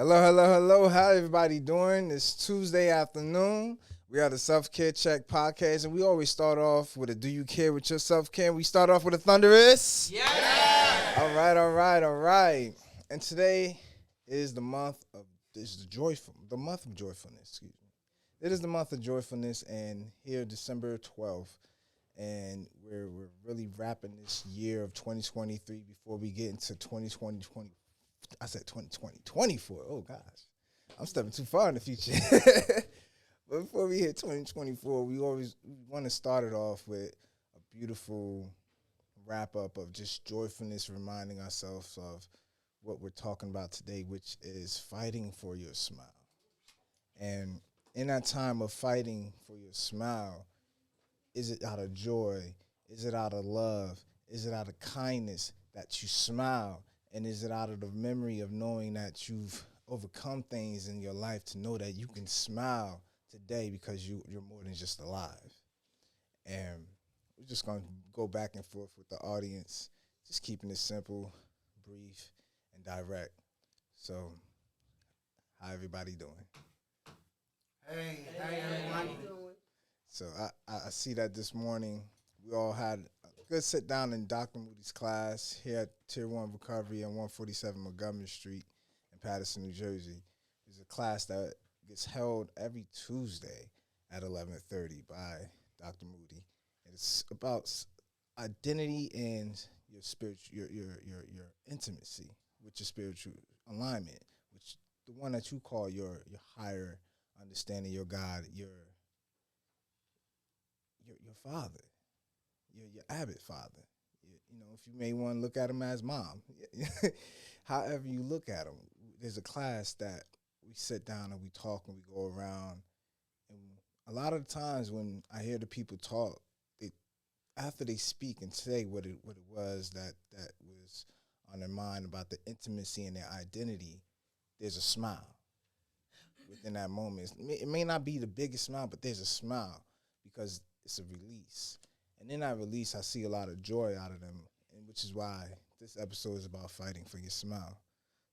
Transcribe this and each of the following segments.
Hello, hello, hello. How everybody doing? It's Tuesday afternoon. We are the Self-Care Check podcast, and we always start off with a do you care with your self-care? We start off with a thunderous. Yeah! All right. And today is the month of joyfulness, excuse me. It is the month of joyfulness, and here December 12th, and we're really wrapping this year of 2023 before we get into 2020. I said 2024. Oh, gosh. I'm stepping too far in the future. But before we hit 2024, we want to start it off with a beautiful wrap-up of just joyfulness, reminding ourselves of what we're talking about today, which is fighting for your smile. And in that time of fighting for your smile, is it out of joy? Is it out of love? Is it out of kindness that you smile? And is it out of the memory of knowing that you've overcome things in your life to know that you can smile today because you're more than just alive? And we're just going to go back and forth with the audience, just keeping it simple, brief, and direct. So, how everybody doing? Hey, everyone. So I see that this morning we all had a good sit down in Dr. Moody's class here at Tier 1 Recovery on 147 Montgomery Street in Paterson, New Jersey. It's a class that gets held every Tuesday at 11:30 by Dr. Moody. It's about identity and your spiritual, your intimacy with your spiritual alignment, which the one that you call your higher understanding, your God, your father, your Abbot father. You know, if you may want to look at him as mom, however you look at him, there's a class that we sit down and we talk and we go around. And a lot of the times when I hear the people talk, after they speak and say what it was that was on their mind about the intimacy and their identity, there's a smile within that moment. It may not be the biggest smile, but there's a smile because it's a release. And in that release, I see a lot of joy out of them, and which is why this episode is about fighting for your smile.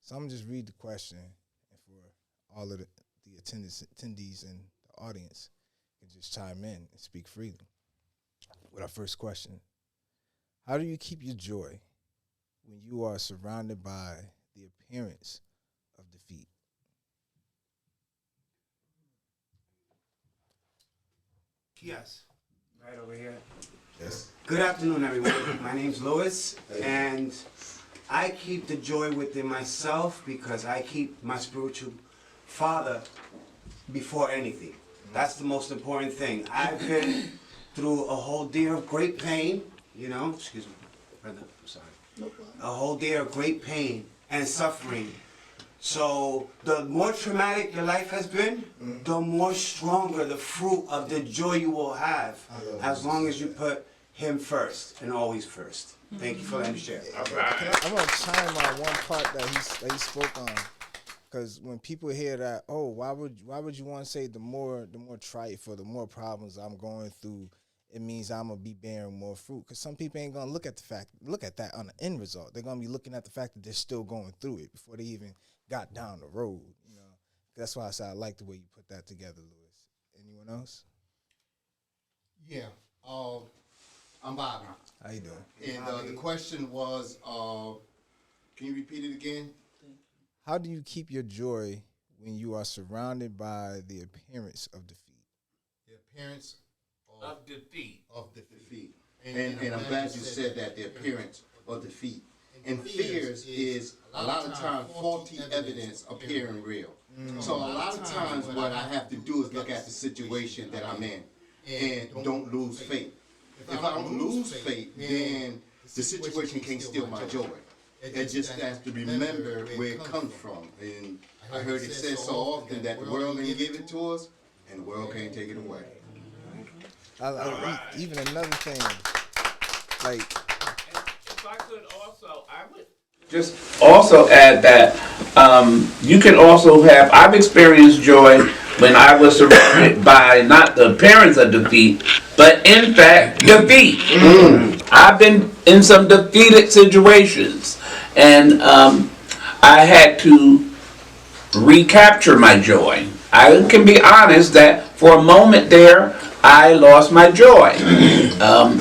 So I'm going to just read the question, and for all of the attendees and the audience can just chime in and speak freely. With our first question, how do you keep your joy when you are surrounded by the appearance of defeat? Yes. Right over here. Yes. Good afternoon, everyone. My name's Louis, and I keep the joy within myself because I keep my spiritual father before anything. That's the most important thing. I've been through a whole deal of great pain, excuse me, brother, I'm sorry. No problem. A whole deal of great pain and suffering. So the more traumatic your life has been, the more stronger the fruit of the joy you will have, as long as you put him first and always first. Thank you for letting me share. All right. I'm going to chime on one part that he spoke on, because when people hear that, oh, why would you want to say the more trite for the more problems I'm going through, it means I'm going to be bearing more fruit? Because some people ain't going to look at that on the end result. They're going to be looking at the fact that they're still going through it before they even got down the road. That's why I said I like the way you put that together, Louis. Anyone else? Yeah. I'm Bobby. How you doing? And the question was, can you repeat it again? How do you keep your joy when you are surrounded by the appearance of defeat? The appearance of defeat. And I'm glad you said that, the appearance of defeat. And fears is a lot of times faulty evidence appearing real. So a lot of times what I have to do is look at the situation that I'm in and don't lose faith. If I don't lose faith, then the situation can't steal my joy. It just has to remember where it comes from. And I heard it said so often that the world can give it to us and the world can't take it away. Even another thing, like, if I could also, I would just also add that you can also have, I've experienced joy when I was surrounded by not the appearance of defeat, but in fact defeat. I've been in some defeated situations, and I had to recapture my joy. I can be honest that for a moment there, I lost my joy.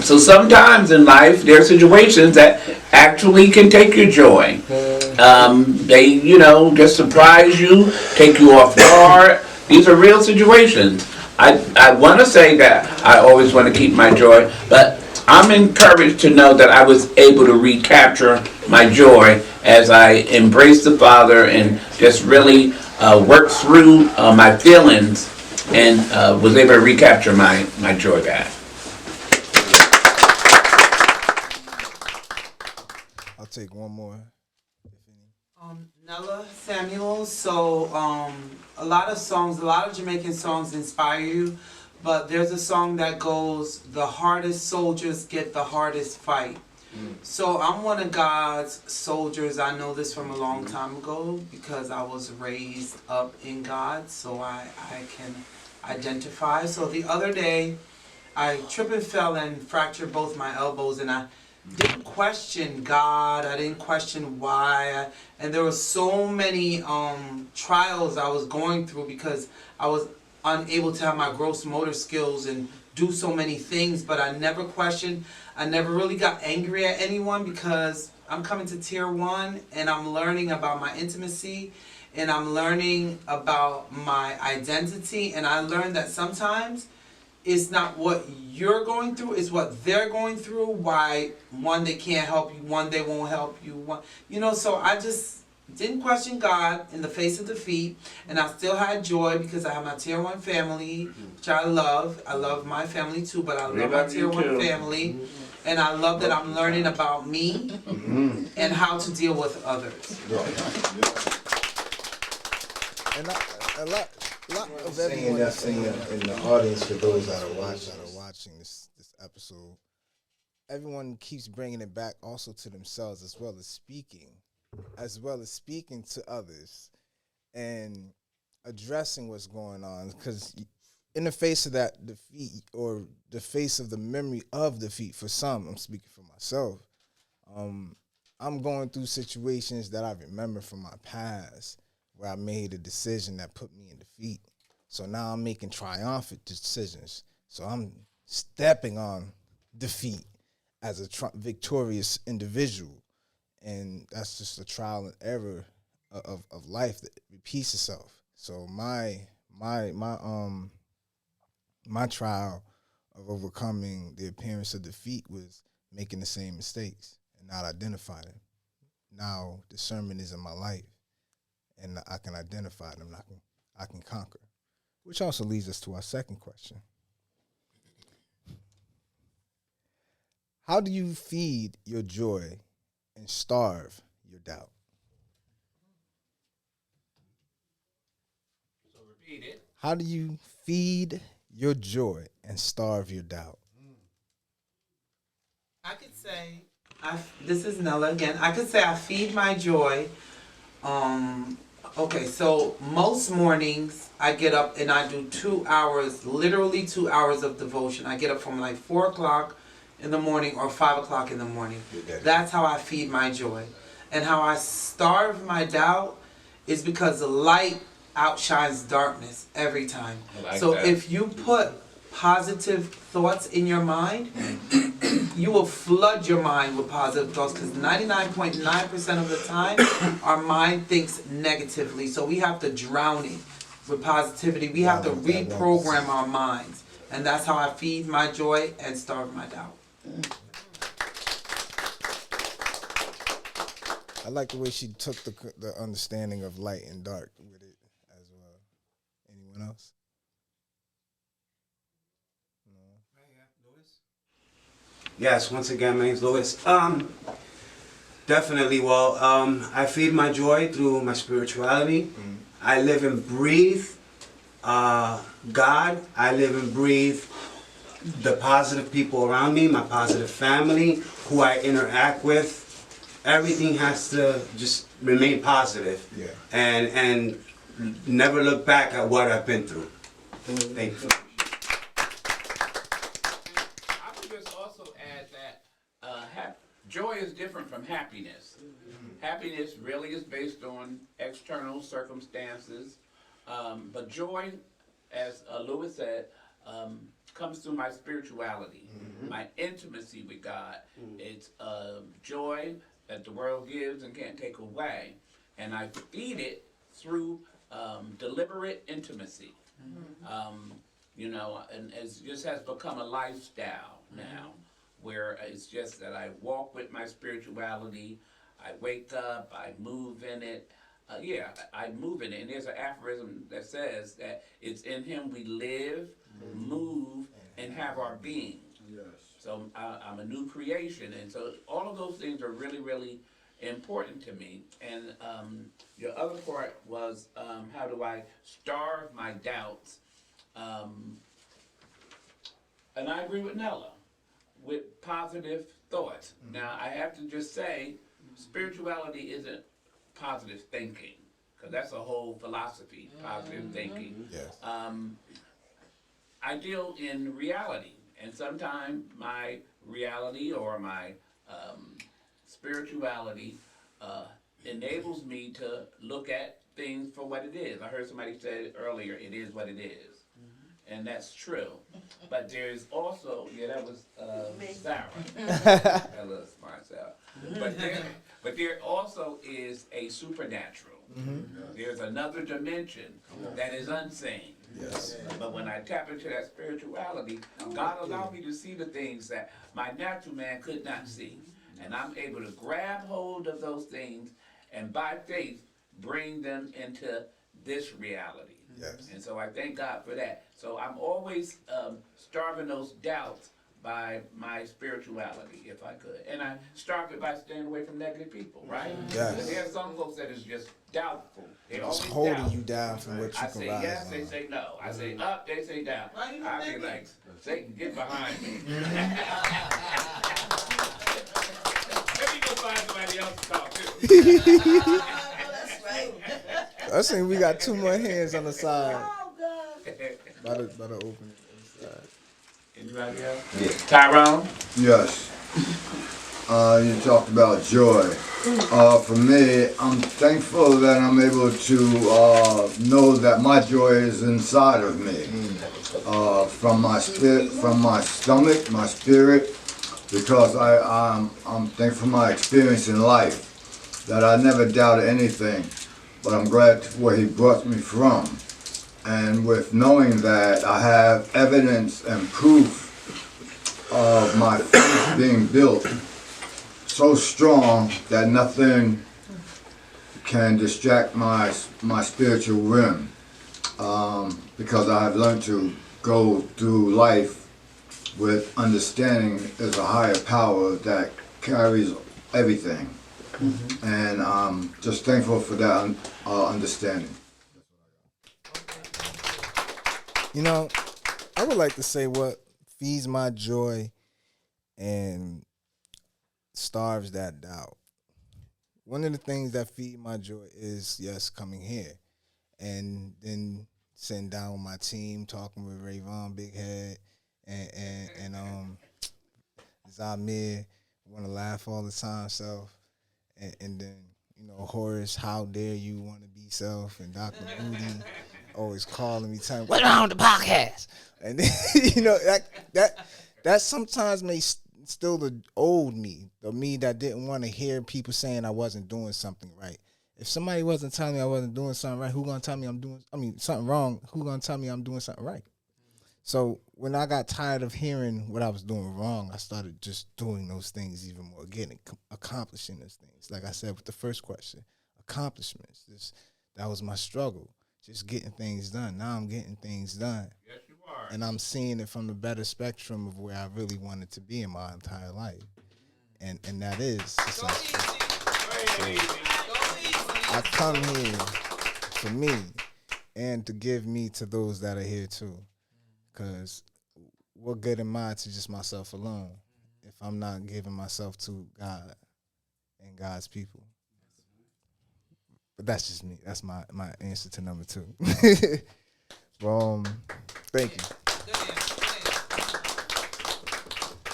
So sometimes in life, there are situations that actually can take your joy. They, just surprise you, take you off guard. These are real situations. I want to say that I always want to keep my joy, but I'm encouraged to know that I was able to recapture my joy as I embraced the Father and just really worked through my feelings and was able to recapture my joy back. I'll take one more. Nella Samuel. So a lot of Jamaican songs inspire you, but there's a song that goes, "The hardest soldiers get the hardest fight." So I'm one of God's soldiers. I know this from a long time ago because I was raised up in God, so I can identify. So the other day, I tripped and fell and fractured both my elbows, and I didn't question God. I didn't question why. And there were so many trials I was going through because I was unable to have my gross motor skills and do so many things, but I never questioned. I never really got angry at anyone because I'm coming to tier 1 and I'm learning about my intimacy and I'm learning about my identity, and I learned that sometimes it's not what you're going through, it's what they're going through. Why, one, they can't help you, one, they won't help you, one, so I just didn't question God in the face of defeat, and I still had joy because I have my tier 1 family, which I love. I love my family too, but I love my tier 1 family, and I love that I'm learning about me and how to deal with others. And a lot of everyone that's in the audience, for those that are watching this episode, everyone keeps bringing it back also to themselves as well as speaking to others and addressing what's going on. Because in the face of that defeat, or the face of the memory of defeat for some, I'm speaking for myself, I'm going through situations that I remember from my past where I made a decision that put me in defeat. So now I'm making triumphant decisions. So I'm stepping on defeat as a victorious individual. And that's just a trial and error of life that repeats itself. So my trial of overcoming the appearance of defeat was making the same mistakes and not identifying them. Now discernment is in my life, and I can identify them. I can conquer. Which also leads us to our second question. How do you feed your joy and starve your doubt? So repeat it. How do you feed your joy and starve your doubt? I could say, this is Nella again. I could say I feed my joy. Okay, so most mornings I get up and I do 2 hours, literally 2 hours of devotion. I get up from like 4 o'clock in the morning or 5 o'clock in the morning. That's how I feed my joy. And how I starve my doubt is because the light outshines darkness every time. So if you put positive thoughts in your mind, you will flood your mind with positive thoughts, because 99.9% of the time our mind thinks negatively. So we have to drown it with positivity. We have to reprogram our minds, and that's how I feed my joy and starve my doubt. I like the way she took the understanding of light and dark with it as well. Anyone else? Yes, once again, my name's Louis. Definitely, well, I feed my joy through my spirituality. I live and breathe God. I live and breathe the positive people around me, my positive family, who I interact with. Everything has to just remain positive. Yeah. And never look back at what I've been through. Thank you. I would just also add that joy is different from happiness. Happiness really is based on external circumstances, but joy, as Lewis said, comes through my spirituality, my intimacy with God. It's joy that the world gives and can't take away, and I feed it through deliberate intimacy. You know, and it just has become a lifestyle now, where it's just that I walk with my spirituality. I wake up, I move in it. I move in it. And there's an aphorism that says that it's in Him we live, move, and have our being. Yes. So I'm a new creation. And so all of those things are really, really important to me. And your other part was how do I starve my doubts? And I agree with Nella, with positive thoughts. Now, I have to just say, spirituality isn't positive thinking, because that's a whole philosophy, positive thinking. Yes. I deal in reality, and sometimes my reality or my spirituality enables me to look at things for what it is. I heard somebody say earlier, it is what it is. And that's true. But there's also, that was Sarah. That little smart Sarah. But there also is a supernatural. There's another dimension that is unseen. Yes. But when I tap into that spirituality, God allowed me to see the things that my natural man could not see. And I'm able to grab hold of those things and by faith bring them into this reality. Yes. And so I thank God for that. So I'm always starving those doubts by my spirituality, if I could. And I starve it by staying away from negative people, right? Yes. Because there are some folks that is just doubtful. They It's always holding doubt. you down from what you I can say rise yes, on. they say no. I say up, they say down. Why you I be negative? like, Satan, get behind me. Let me go find somebody else to talk to. That's right. I think we got 2 more hands on the side. Oh, God. By the open side. Anybody else? Yeah. Tyrone? Yes. You talked about joy. For me, I'm thankful that I'm able to know that my joy is inside of me. From my spirit, from my stomach, my spirit, because I'm thankful for my experience in life, that I never doubted anything, but I'm glad where He brought me from. And with knowing that I have evidence and proof of my faith being built so strong that nothing can distract my spiritual rim, because I have learned to go through life with understanding there's a higher power that carries everything. And I'm just thankful for that understanding. You know, I would like to say what feeds my joy and starves that doubt. One of the things that feed my joy is, yes, coming here and then sitting down with my team, talking with Rayvon Big Head and Zamir, want to laugh all the time, self, and then, you know, Horace, how dare you want to be self, and Dr. Moody always calling me, telling me, what's wrong with the podcast? And then, you know, that sometimes may still the old me, the me that didn't want to hear people saying I wasn't doing something right. If somebody wasn't telling me I wasn't doing something right, who gonna tell me something wrong, who gonna tell me I'm doing something right? So when I got tired of hearing what I was doing wrong, I started just doing those things even more, accomplishing those things. Like I said with the first question, accomplishments. That was my struggle, just getting things done. Now I'm getting things done. Yes, you are. And I'm seeing it from the better spectrum of where I really wanted to be in my entire life. And that is successful. I come here for me and to give me to those that are here too. Because what good am I to just myself alone if I'm not giving myself to God and God's people? But that's just me. That's my answer to number 2. Thank you.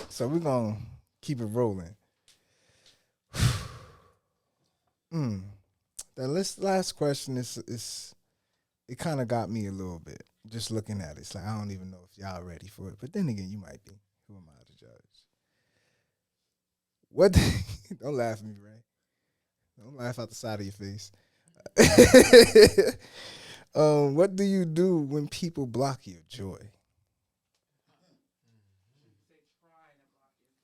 So we're going to keep it rolling. That last question is it kind of got me a little bit just looking at it. It's like I don't even know if y'all ready for it, but then again, you might be. Who am I to judge? What? Don't laugh at me, Ray. Don't laugh out the side of your face. What do you do when people block your joy?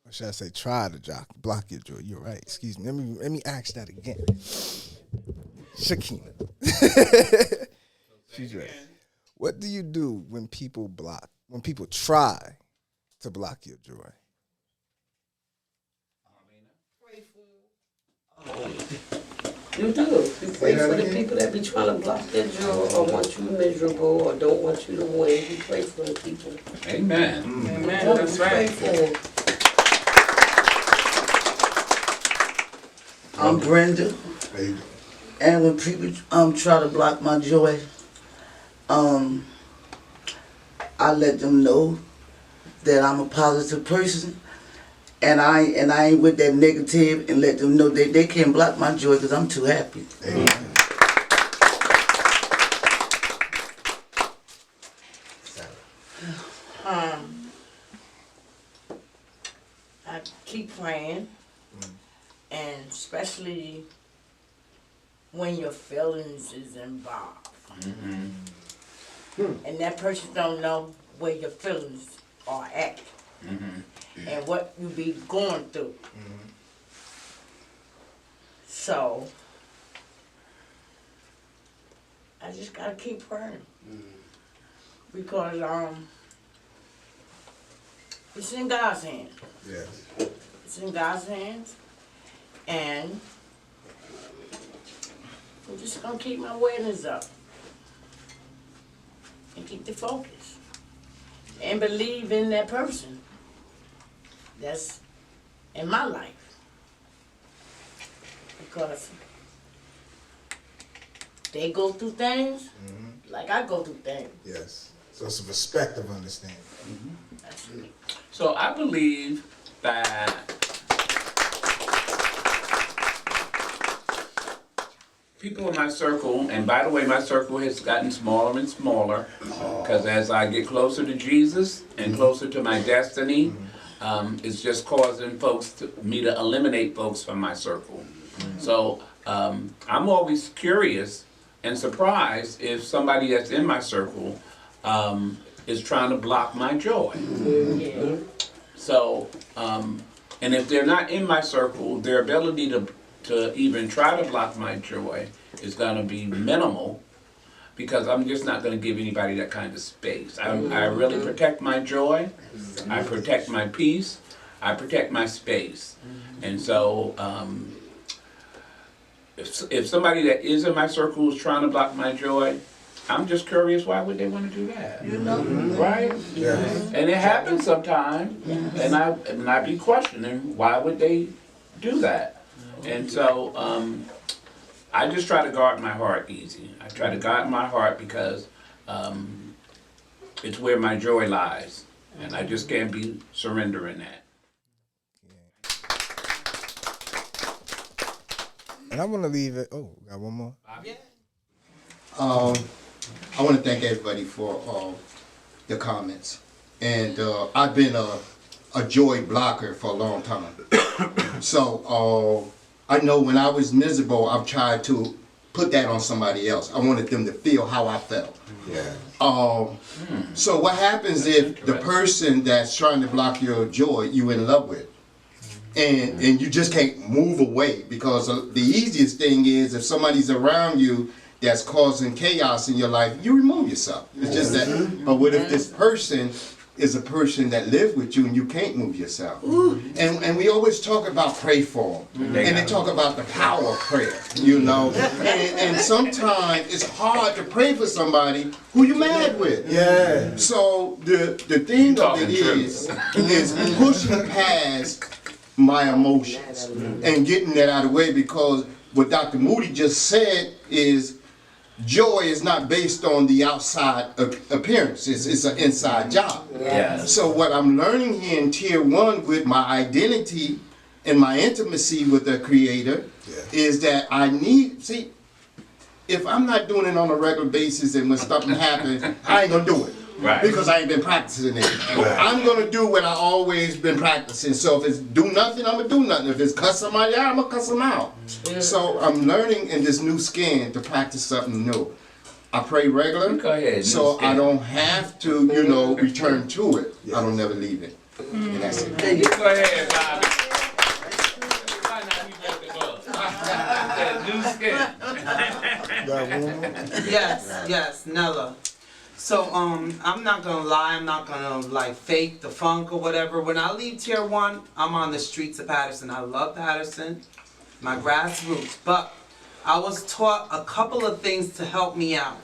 Or should I say try to block your joy? You're right. Excuse me. Let me ask that again. Shakina. She's right. What do you do when people try to block your joy? You do. You pray for the people that be trying to block their joy or want you miserable or don't want you to win. You pray for the people. Amen. Amen. That's right. I'm Brenda, and when people try to block my joy, I let them know that I'm a positive person, and I ain't with that negative, and let them know that they can't block my joy because I'm too happy. Amen. I keep praying, and especially when your feelings is involved. And that person don't know where your feelings are at and what you be going through. So I just gotta keep praying because it's in God's hands. Yes. It's in God's hands, and I'm just gonna keep my awareness up and keep the focus and believe in that person that's in my life, because they go through things like I go through things. Yes. So it's a perspective understanding. That's me. So I believe that people in my circle, and by the way, my circle has gotten smaller and smaller because as I get closer to Jesus and closer to my destiny, it's just causing me to eliminate folks from my circle. So I'm always curious and surprised if somebody that's in my circle is trying to block my joy. Yeah. So, and if they're not in my circle, their ability to even try to block my joy is going to be minimal, because I'm just not going to give anybody that kind of space. I really protect my joy, I protect my peace, I protect my space. And so, if somebody that is in my circle is trying to block my joy, I'm just curious, why would they want to do that? You know? Right? Yes. And it happens sometimes, and I be questioning, why would they do that? And so I just try to guard my heart easy. I try to guard my heart because it's where my joy lies, and I just can't be surrendering that. And I want to leave it. Oh, got one more. I want to thank everybody for the comments. And I've been a joy blocker for a long time. So I know when I was miserable, I've tried to put that on somebody else. I wanted them to feel how I felt. Yeah. So what happens if the person that's trying to block your joy, you in love with, and you just can't move away? Because the easiest thing is, if somebody's around you that's causing chaos in your life, you remove yourself. It's just that. But what if this person is a person that lives with you and you can't move yourself? And we always talk about pray for them. And they talk about the power of prayer, you know. And sometimes it's hard to pray for somebody who you mad with. Yeah. So the thing of it is pushing past my emotions and getting that out of the way, because what Dr. Moody just said is joy is not based on the outside appearance. It's an inside job. Yes. So what I'm learning here in Tier 1 with my identity in my intimacy with the Creator is that I need, see, if I'm not doing it on a regular basis and when something happens, I ain't gonna do it. Right. Because I ain't been practicing it. I'm gonna do what I always been practicing. So if it's do nothing, I'm gonna do nothing. If it's cuss somebody out, I'm gonna cuss them out. So I'm learning in this new skin to practice something new. I pray regular, Go ahead, so new I skin. don't have to, you know, return to it. I don't never leave it. And that's it. Go ahead, Bobby. New skin. Yes, Nella. So I'm not gonna lie, I'm not gonna like fake the funk or whatever. When I leave tier 1, I'm on the streets of Paterson. I love Paterson, my grassroots. But I was taught a couple of things to help me out.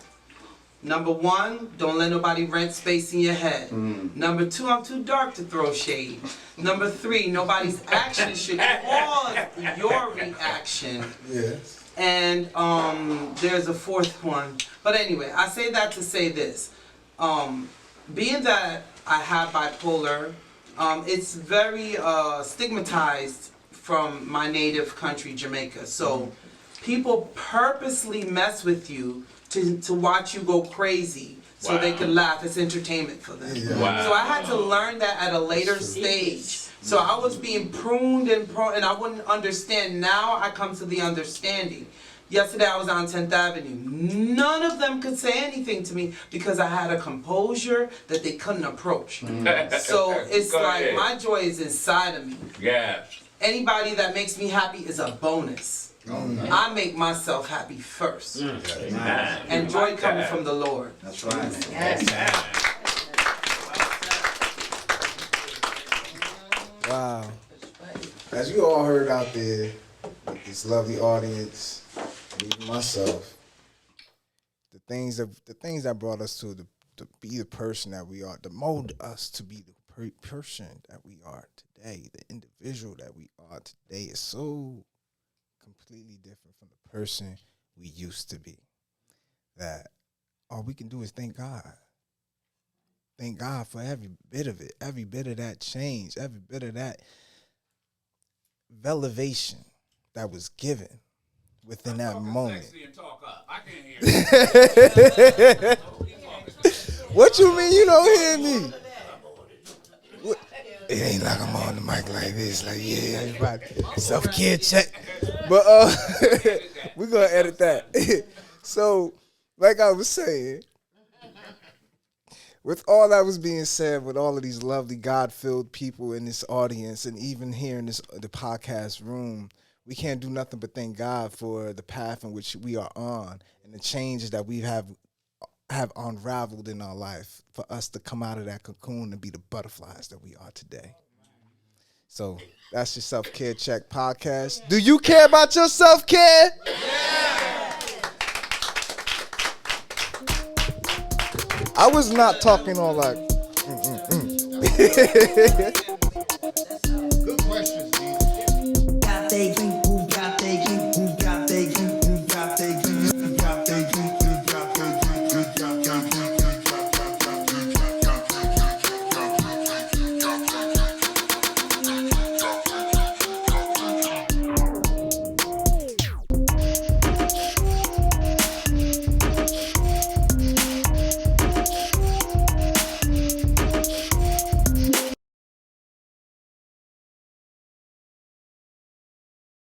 Number 1, don't let nobody rent space in your head. Number 2, I'm too dark to throw shade. Number 3, nobody's action should cause your reaction. Yes. And there's a 4th one. But anyway, I say that to say this. Being that I have bipolar, it's very stigmatized from my native country, Jamaica. So people purposely mess with you to watch you go crazy so they can laugh. It's entertainment for them. Wow. So I had to learn that at a later stage. So I was being pruned and I wouldn't understand. Now I come to the understanding. Yesterday I was on 10th Avenue. None of them could say anything to me because I had a composure that they couldn't approach. So it's Go like ahead. my joy is inside of me. Yeah. Anybody that makes me happy is a bonus. I make myself happy first. And joy coming from the Lord. That's right. Wow. As you all heard out there, with this lovely audience, and even myself, the things that brought us to be the person that we are, to mold us to be the person that we are today, the individual that we are today, is so completely different from the person we used to be. That all we can do is thank God. Thank God for every bit of it, every bit of that change, every bit of that elevation that was given within that moment. I can't hear. What you mean you don't hear me? What? It ain't like I'm on the mic like this, like, yeah, everybody, self-care check. But we're gonna edit that. So, like I was saying, with all that was being said, with all of these lovely God-filled people in this audience, and even here in the podcast room, we can't do nothing but thank God for the path in which we are on and the changes that we have unraveled in our life for us to come out of that cocoon and be the butterflies that we are today. So that's your Self-Care Check podcast. Do you care about your self-care? I was not talking all like,